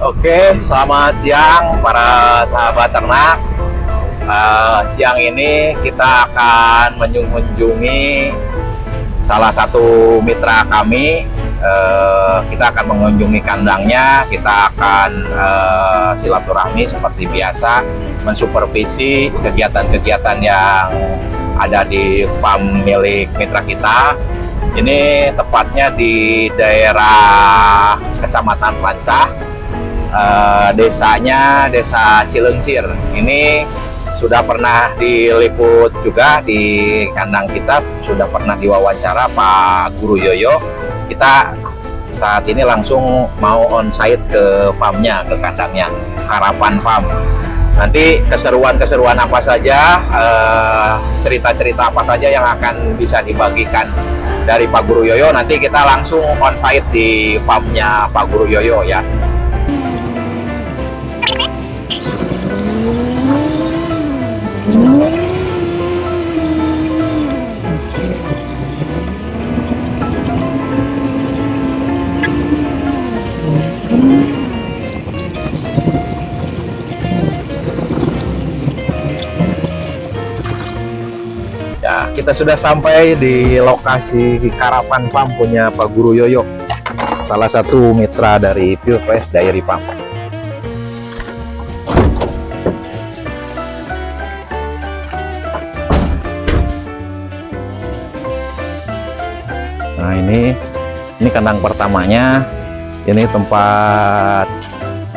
Oke, selamat siang para sahabat ternak. Siang ini kita akan mengunjungi salah satu mitra kami. Kita akan mengunjungi kandangnya. Kita akan silaturahmi seperti biasa, mensupervisi kegiatan-kegiatan yang ada di farm milik mitra kita. Ini tepatnya di daerah Kecamatan Pancah. Desanya Desa Cilengsir. Ini sudah pernah diliput juga di kandang kita, sudah pernah diwawancara Pak Guru Yoyo. Kita saat ini langsung mau on-site ke farmnya, ke kandangnya, Harapan Farm. Nanti keseruan-keseruan apa saja, cerita-cerita apa saja yang akan bisa dibagikan dari Pak Guru Yoyo, nanti kita langsung on-site di farmnya Pak Guru Yoyo ya. Ya, kita sudah sampai di lokasi Harapan Farm punya Pak Guru Yoyo, salah satu mitra dari Pure Fresh Dairy Farm. Nah, ini kandang pertamanya. Ini tempat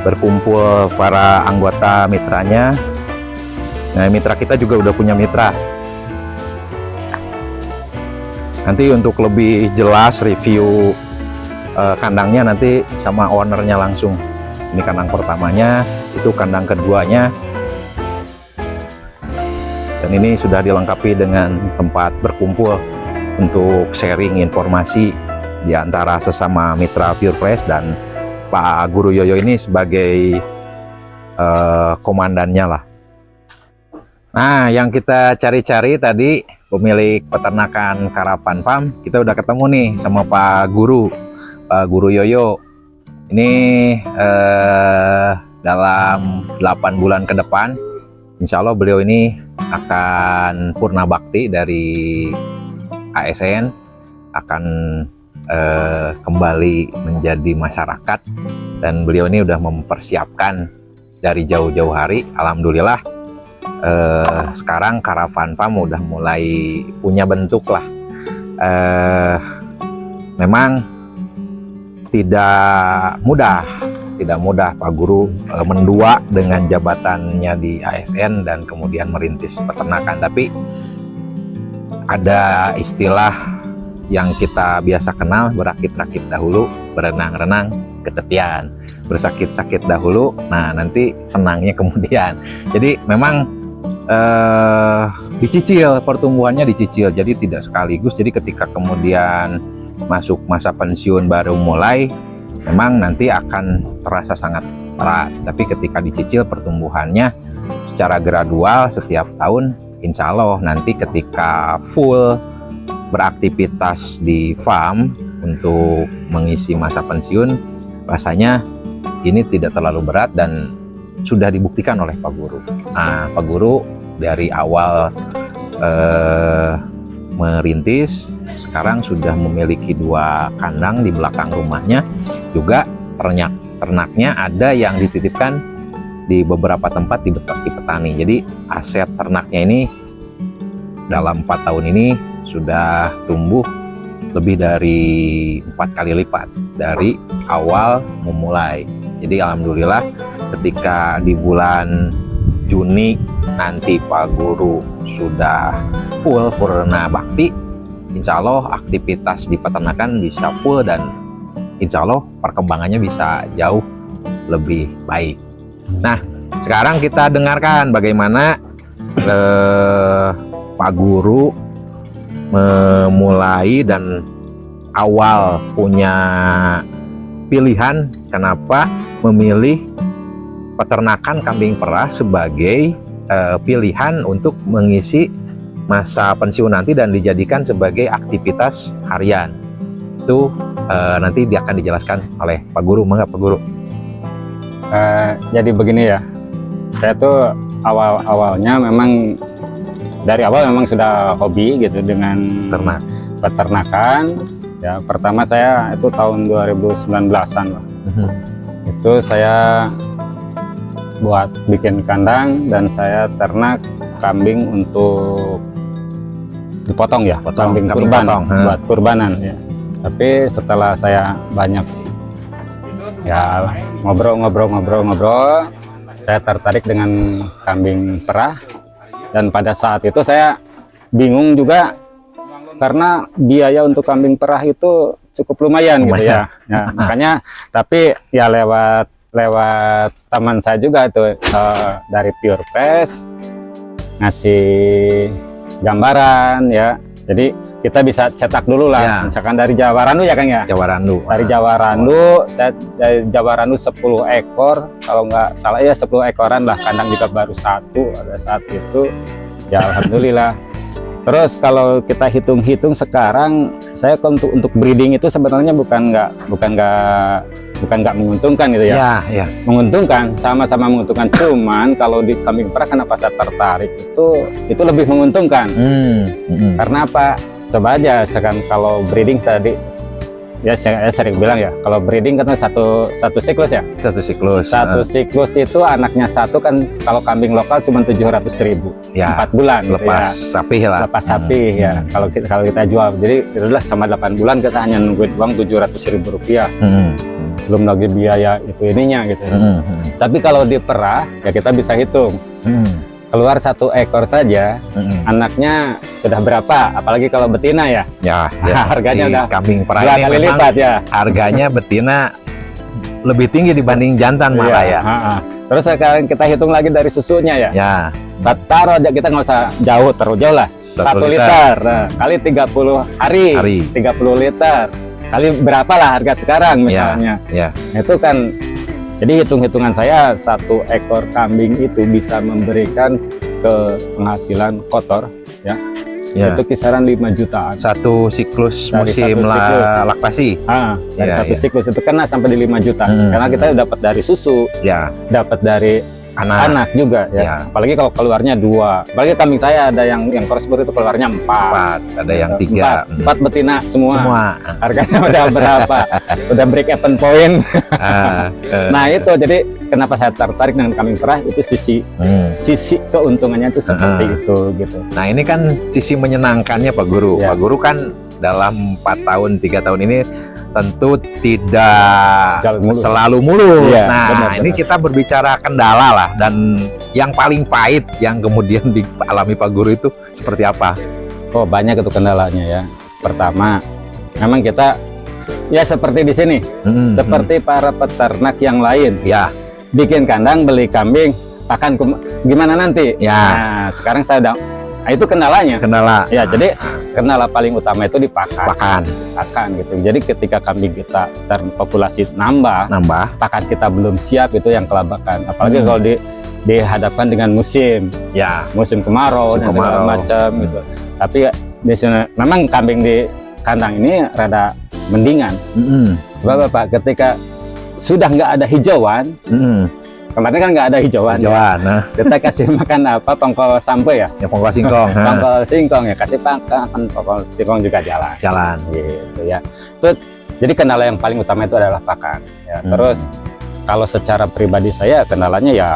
berkumpul para anggota mitranya. Nah, mitra kita juga udah punya mitra. Nanti untuk lebih jelas review kandangnya nanti sama ownernya langsung. Ini kandang pertamanya, itu kandang keduanya. Dan ini sudah dilengkapi dengan tempat berkumpul untuk sharing informasi di antara sesama mitra Pure Fresh, dan Pak Guru Yoyo ini sebagai komandannya lah. Nah, yang kita cari-cari tadi pemilik peternakan Harapan Farm, kita udah ketemu nih sama Pak Guru Yoyo. Ini dalam 8 bulan ke depan, insya Allah beliau ini akan purna bakti dari ASN, akan kembali menjadi masyarakat, dan beliau ini udah mempersiapkan dari jauh-jauh hari. Alhamdulillah sekarang Harapan Farm udah mulai punya bentuk lah. Memang tidak mudah Pak Guru mendua dengan jabatannya di ASN dan kemudian merintis peternakan, tapi ada istilah yang kita biasa kenal, berakit-rakit dahulu, berenang-renang ke tepian, bersakit-sakit dahulu, nah nanti senangnya kemudian. Jadi memang dicicil, pertumbuhannya dicicil, jadi tidak sekaligus. Jadi ketika kemudian masuk masa pensiun baru mulai, memang nanti akan terasa sangat berat, tapi ketika dicicil pertumbuhannya secara gradual setiap tahun, insya Allah nanti ketika full beraktivitas di farm untuk mengisi masa pensiun, rasanya ini tidak terlalu berat dan sudah dibuktikan oleh Pak Guru. Nah, Pak Guru dari awal merintis, sekarang sudah memiliki 2 kandang di belakang rumahnya. Juga ternaknya ada yang dititipkan di beberapa tempat di petani. Jadi aset ternaknya ini dalam 4 tahun ini sudah tumbuh lebih dari 4 kali lipat dari awal memulai. Jadi alhamdulillah ketika di bulan Juni nanti Pak Guru sudah full purna bakti, insya Allah aktivitas di peternakan bisa full dan insya Allah perkembangannya bisa jauh lebih baik. Nah, sekarang kita dengarkan bagaimana Pak Guru memulai dan awal punya pilihan kenapa memilih peternakan kambing perah sebagai pilihan untuk mengisi masa pensiun nanti dan dijadikan sebagai aktivitas harian. Itu nanti dia akan dijelaskan oleh Pak Guru. Mangga Pak Guru. Jadi begini ya, saya tuh awalnya memang dari awal memang sudah hobi gitu dengan peternakan. Ya, pertama saya itu tahun 2019-an lah. Itu saya buat bikin kandang dan saya ternak kambing untuk dipotong ya, kambing kurban buat kurbanan ya. Tapi setelah saya banyak ya ngobrol, saya tertarik dengan kambing perah, dan pada saat itu saya bingung juga karena biaya untuk kambing perah itu cukup lumayan gitu ya. Makanya tapi ya lewat teman saya juga itu dari Pure Pest ngasih gambaran ya. Jadi kita bisa cetak dulu lah, ya. Misalkan dari Jawa Randu ya Kang ya? Jawa Randu. Dari Jawa Randu, saya dari Jawa Randu 10 ekor, kalau nggak salah ya 10 ekoran lah, kandang juga baru 1 pada saat itu, ya alhamdulillah. Terus kalau kita hitung-hitung sekarang, saya untuk breeding itu sebenarnya bukan nggak menguntungkan gitu ya. Ya. Menguntungkan, sama-sama menguntungkan. Cuman kalau di kambing perah kenapa saya tertarik itu lebih menguntungkan. Karena apa? Coba aja sekarang kalau breeding tadi ya saya sering bilang ya, kalau breeding kan satu siklus ya. Satu siklus itu anaknya satu kan, kalau kambing lokal cuma 700.000 ya, 4 bulan lepas gitu ya. Sapi lah. Lepas sapi ya. Kalau kita jual, jadi itulah sama 8 bulan kita hanya nungguin uang 700.000 rupiah. Belum lagi biaya itu ininya gitu ya. Tapi kalau di perah ya kita bisa hitung. Keluar 1 ekor saja, anaknya sudah berapa? Apalagi kalau betina ya. Ya. Harganya udah kambing perah ini kali lipat ya. Harganya betina lebih tinggi dibanding jantan malah ya. Terus sekarang kita hitung lagi dari susunya ya. Taruh aja, kita nggak usah terlalu jauh lah. 1 liter kali 30 hari 30 liter. Kali berapa lah harga sekarang misalnya. Itu kan. Jadi hitung-hitungan saya 1 ekor kambing itu bisa memberikan ke penghasilan kotor ya. Itu kisaran 5 jutaan. 1 siklus musim laktasi. Dari 1 siklus itu kena sampai di 5 juta. Karena kita dapat dari susu, dapat dari anak juga ya. Apalagi kalau keluarnya 2. Apalagi kambing saya ada yang crossbreed itu keluarnya 4. Ada yang 3. 4 betina semua. Harganya udah berapa? Udah break even point. Nah itu jadi kenapa saya tertarik dengan kambing perah, itu sisi keuntungannya itu seperti itu gitu. Nah ini kan sisi menyenangkannya Pak Guru. Pak Guru kan dalam 4 tahun 3 tahun ini tentu tidak selalu mulus. Nah benar. Ini kita berbicara kendala lah, dan yang paling pahit yang kemudian dialami Pak Guru itu seperti apa? Oh banyak itu kendalanya ya. Pertama, memang kita ya seperti di sini, seperti para peternak yang lain. Ya. Bikin kandang, beli kambing, pakan gimana nanti? Ya. Nah, sekarang saya udah, itu kendalanya. Ya, jadi kendala paling utama itu di pakan gitu. Jadi ketika kambing kita terpopulasi nambah, pakan kita belum siap, itu yang kelabakan. Apalagi kalau dihadapkan dengan musim kemarau dan segala macam gitu. Tapi di sini memang kambing di kandang ini rada mendingan. Bapak, ketika sudah nggak ada hijauan, kemarin kan nggak ada hijauan. Kita kasih makan apa? Pangkal sampai ya? Pangkal singkong. Pangkal singkong ya, kasih pakan pangkal singkong juga jalan. Gitu ya. Jadi kendala yang paling utama itu adalah pakan. Ya. Terus kalau secara pribadi saya kendalanya ya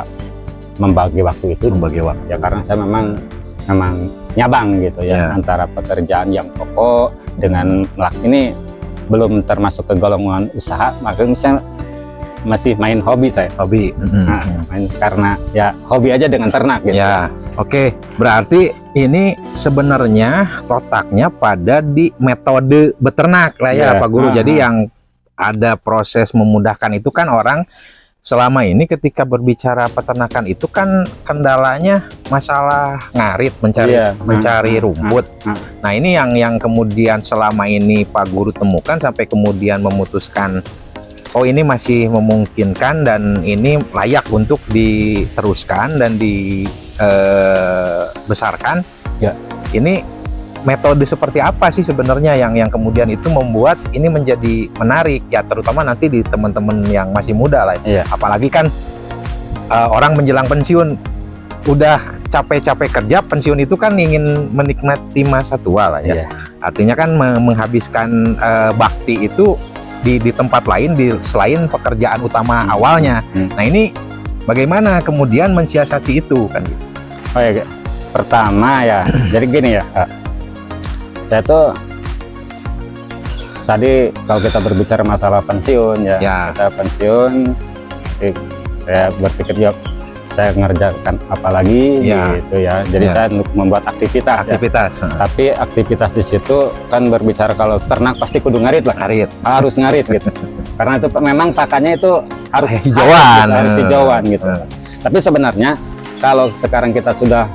membagi waktu itu. Ya karena saya memang nyabang gitu ya, antara pekerjaan yang pokok dengan ini belum termasuk ke golongan usaha, makanya misalnya masih main hobi saya. Main karena ya hobi aja dengan ternak gitu. Ya, oke. Berarti ini sebenarnya letaknya pada di metode beternak lah ya Pak Guru. Jadi yang ada proses memudahkan itu kan orang selama ini ketika berbicara peternakan itu kan kendalanya masalah ngarit, mencari rumput. Nah ini yang kemudian selama ini Pak Guru temukan sampai kemudian memutuskan, oh ini masih memungkinkan dan ini layak untuk diteruskan dan dibesarkan. Ini metode seperti apa sih sebenarnya yang kemudian itu membuat ini menjadi menarik ya, terutama nanti di teman-teman yang masih muda lah. Apalagi kan orang menjelang pensiun udah capek-capek kerja, pensiun itu kan ingin menikmati masa tua lah ya. Iya. Artinya kan menghabiskan bakti itu di tempat lain selain pekerjaan utama awalnya. Nah ini bagaimana kemudian mensiasati itu kan? Oh ya, pertama ya, jadi gini ya, Kak. Saya tuh tadi kalau kita berbicara masalah pensiun ya, kita pensiun, saya berpikir ya saya ngerjakan apa lagi gitu ya. Jadi saya untuk membuat aktivitas. Tapi aktivitas di situ kan berbicara kalau ternak pasti kudu ngarit lah. Harus ngarit gitu. Karena itu memang pakannya itu harus hijauan, harus hijauan gitu. Tapi sebenarnya kalau sekarang kita sudah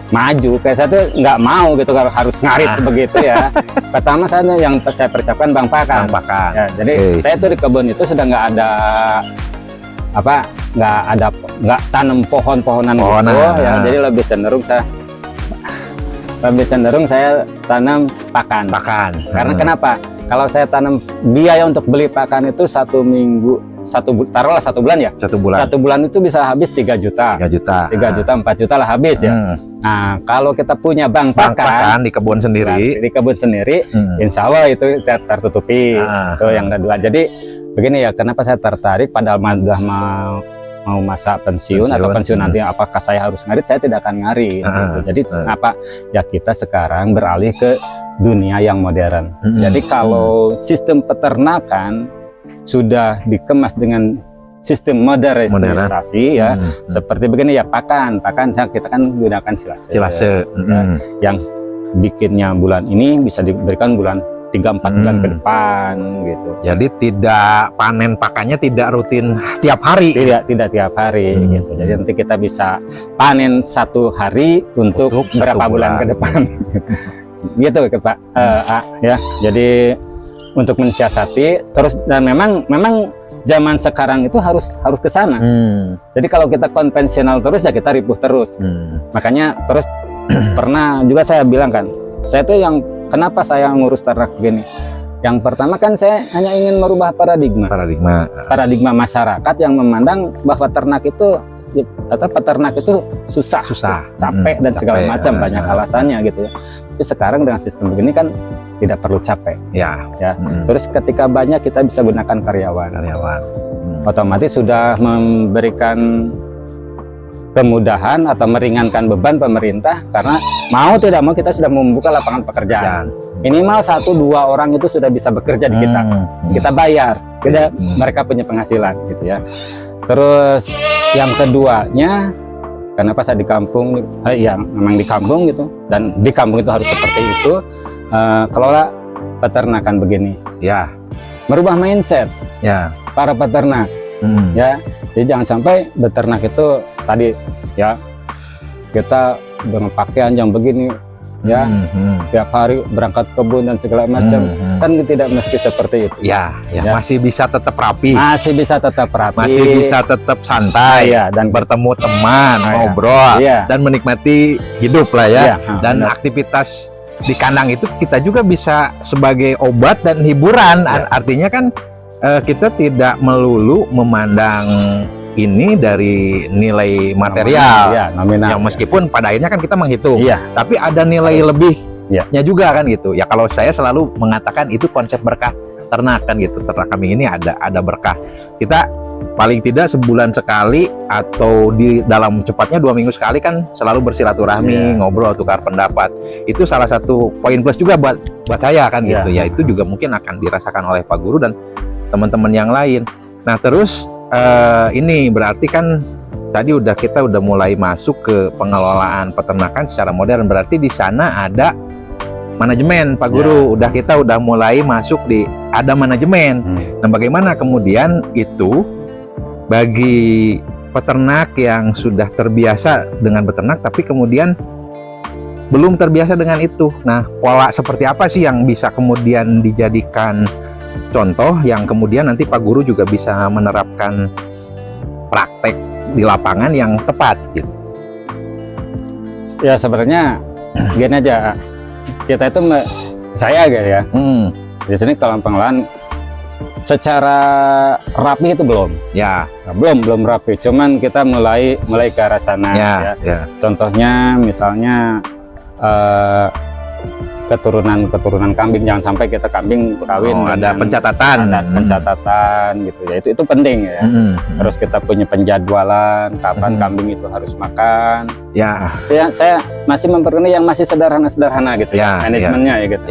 maju, kayak saya tuh nggak mau gitu kalau harus ngarit begitu ya. Pertama yang saya persiapkan bang pakan. Ya, jadi saya tuh di kebun itu sudah nggak ada nggak tanam pohon-pohonan gitu ya. Jadi lebih cenderung saya tanam pakan. Karena kenapa? Kalau saya tanam, biaya untuk beli pakan itu 1 minggu, taruhlah 1 bulan ya. 1 bulan itu bisa habis 3 juta. 3 juta, 4 juta lah habis ya. Nah, kalau kita punya bank pakan di kebun sendiri, insya Allah itu tertutupi. Itu yang kedua. Jadi begini ya, kenapa saya tertarik padahal sudah mau masa pensiun atau pensiun nanti apakah saya harus ngarit? Saya tidak akan ngarit gitu. Jadi apa ya, kita sekarang beralih ke dunia yang modern. Jadi kalau sistem peternakan sudah dikemas dengan sistem modernisasi ya, seperti begini ya, pakan kita kan gunakan silase. Yang bikinnya bulan ini bisa diberikan bulan 3-4 bulan ke depan gitu. Jadi tidak panen pakannya tidak rutin tiap hari. Tidak tiap hari gitu. Jadi nanti kita bisa panen 1 hari untuk berapa bulan ke depan. Gitu Pak. Ya. Jadi untuk mensiasati terus, dan memang zaman sekarang itu harus ke sana. Jadi kalau kita konvensional terus ya kita ripuh terus. Makanya terus pernah juga saya bilang kan, saya tuh yang kenapa saya ngurus ternak begini? Yang pertama kan saya hanya ingin merubah paradigma masyarakat yang memandang bahwa ternak itu atau peternak itu susah, capek dan segala macam, banyak alasannya gitu ya. Tapi sekarang dengan sistem begini kan tidak perlu capek. Ya. Terus ketika banyak kita bisa gunakan karyawan. Otomatis sudah memberikan kemudahan atau meringankan beban pemerintah, karena mau tidak mau kita sudah membuka lapangan pekerjaan. Minimal 1-2 orang itu sudah bisa bekerja di kita. Kita bayar, mereka punya penghasilan gitu ya. Terus yang keduanya, kenapa saya di kampung? Ya memang di kampung gitu, dan di kampung itu harus seperti itu. Kelola peternakan begini. Ya. Merubah mindset. Ya. Para peternak. Ya. Jadi jangan sampai beternak itu tadi ya, kita dengan pakaian yang begini ya, tiap hari berangkat kebun dan segala macam, kan tidak mesti seperti itu. Ya, masih bisa tetap rapi, masih bisa tetap santai, dan bertemu teman, ngobrol, dan menikmati hidup lah ya. Dan aktivitas di kandang itu kita juga bisa sebagai obat dan hiburan. Artinya kan kita tidak melulu memandang ini dari nilai material, nominal, yang meskipun pada akhirnya kan kita menghitung, tapi ada nilai lebihnya juga kan gitu ya. Kalau saya selalu mengatakan itu konsep berkah ternak kan gitu. Ternak kami ini ada berkah. Kita paling tidak sebulan sekali atau di dalam cepatnya 2 minggu sekali kan selalu bersilaturahmi, ngobrol, tukar pendapat. Itu salah satu poin plus juga buat saya kan gitu ya. Itu juga mungkin akan dirasakan oleh Pak Guru dan teman-teman yang lain. Nah terus ini berarti kan tadi kita udah mulai masuk ke pengelolaan peternakan secara modern. Berarti di sana ada manajemen, Pak Guru. Kita udah mulai masuk ada manajemen. Nah, bagaimana kemudian itu bagi peternak yang sudah terbiasa dengan beternak tapi kemudian belum terbiasa dengan itu. Nah, pola seperti apa sih yang bisa kemudian dijadikan contoh yang kemudian nanti Pak Guru juga bisa menerapkan praktek di lapangan yang tepat gitu? Ya sebenarnya gini aja, kita itu saya gitu ya. Di sini kalau pengelolaan secara rapi itu belum. Ya. Nah, belum rapi. Cuman kita mulai ke arah sana. Ya. Contohnya misalnya keturunan kambing, jangan sampai kita kambing kawin ada pencatatan, gitu ya, itu penting ya. Terus kita punya penjadwalan kapan kambing itu harus makan. Ya, saya masih memperkenalkan yang masih sederhana gitu ya, manajemennya ya gitu.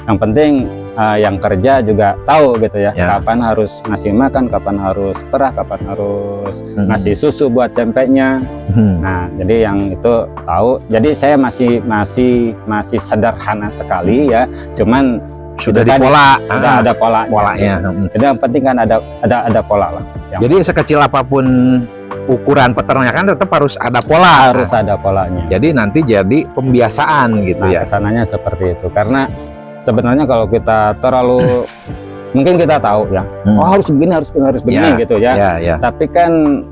Yang penting yang kerja juga tahu gitu ya, kapan harus ngasih makan, kapan harus perah, kapan harus ngasih susu buat cempeknya. Nah, jadi yang itu tahu. Jadi saya masih sederhana sekali ya. Cuman sudah dipola, sudah ada polanya. Jadi yang penting kan ada pola lah. Jadi sekecil apapun ukuran peternakan tetap harus ada pola. Harus ada polanya. Jadi nanti jadi pembiasaan gitu ya. Kesananya seperti itu. Karena sebenarnya kalau kita terlalu mungkin kita tahu ya, oh harus begini gitu ya. Tapi kan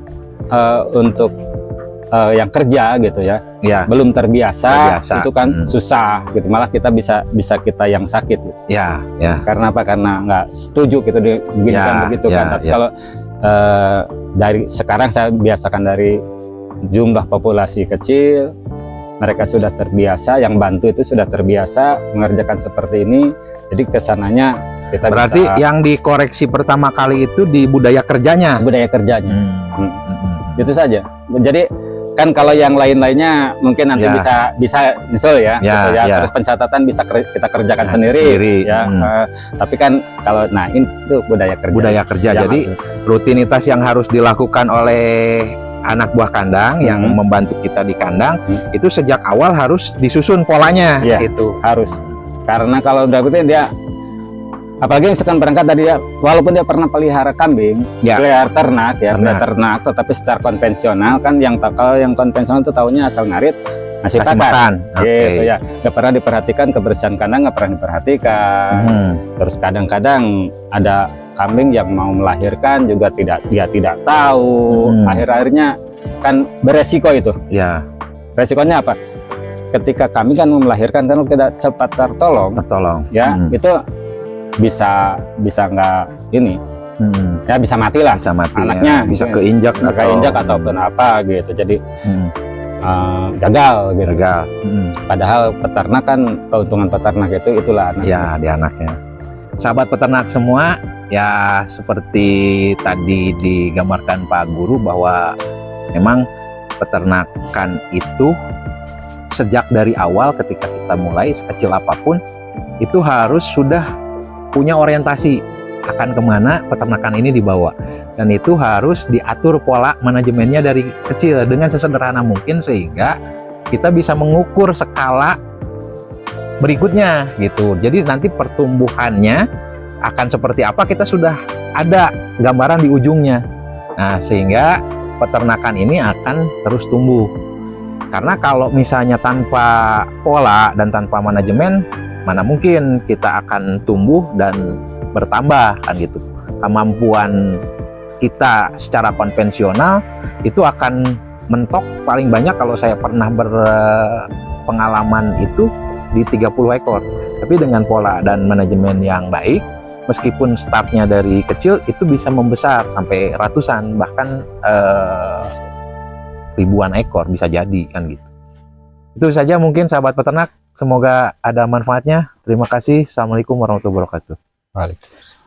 untuk yang kerja gitu ya, belum terbiasa. Itu kan susah gitu, malah kita bisa kita yang sakit gitu. Karena apa? Karena nggak setuju gitu begini begitu kan. Tapi kalau dari sekarang saya biasakan dari jumlah populasi kecil, mereka sudah terbiasa, yang bantu itu sudah terbiasa mengerjakan seperti ini. Jadi kesananya kita berarti bisa, yang dikoreksi pertama kali itu di budaya kerjanya. Itu saja. Jadi kan kalau yang lainnya mungkin nanti bisa nyusul ya, gitu ya. Terus pencatatan bisa kita kerjakan sendiri. Ya. Tapi kan kalau itu budaya kerja. Jadi rutinitas yang harus dilakukan oleh anak buah kandang yang membantu kita di kandang itu sejak awal harus disusun polanya. Gitu harus, karena kalau udah begitu dia, apalagi misalkan berangkat dari dia, walaupun dia pernah pelihara kambing, pelihara ternak ternak, tetapi secara konvensional kan, kalau yang konvensional itu tahunya asal ngarit ngasih pakan, gitu ya, nggak pernah diperhatikan kebersihan kandang, nggak pernah diperhatikan. Terus kadang-kadang ada kambing yang mau melahirkan juga dia tidak tahu. Akhir-akhirnya kan beresiko itu. Resikonya apa? Ketika kami kan melahirkan, kan tidak cepat tertolong. Itu bisa nggak ini. Bisa mati lah. Anaknya bisa keinjak ataupun apa gitu. Jadi gagal gitu. Padahal peternak kan, keuntungan peternak itulah anaknya. Di anaknya. Sahabat peternak semua, ya seperti tadi digambarkan Pak Guru bahwa memang peternakan itu sejak dari awal ketika kita mulai sekecil apapun itu harus sudah punya orientasi akan kemana peternakan ini dibawa, dan itu harus diatur pola manajemennya dari kecil dengan sesederhana mungkin sehingga kita bisa mengukur skala berikutnya gitu. Jadi nanti pertumbuhannya akan seperti apa kita sudah ada gambaran di ujungnya. Nah, sehingga peternakan ini akan terus tumbuh. Karena kalau misalnya tanpa pola dan tanpa manajemen, mana mungkin kita akan tumbuh dan bertambah kan gitu. Kemampuan kita secara konvensional itu akan mentok paling banyak, kalau saya pernah berpengalaman itu di 30 ekor. Tapi dengan pola dan manajemen yang baik, meskipun startnya dari kecil, itu bisa membesar sampai ratusan, bahkan ribuan ekor bisa jadi kan gitu. Itu saja mungkin sahabat peternak, semoga ada manfaatnya. Terima kasih. Assalamualaikum warahmatullahi wabarakatuh. Waalaikumsalam.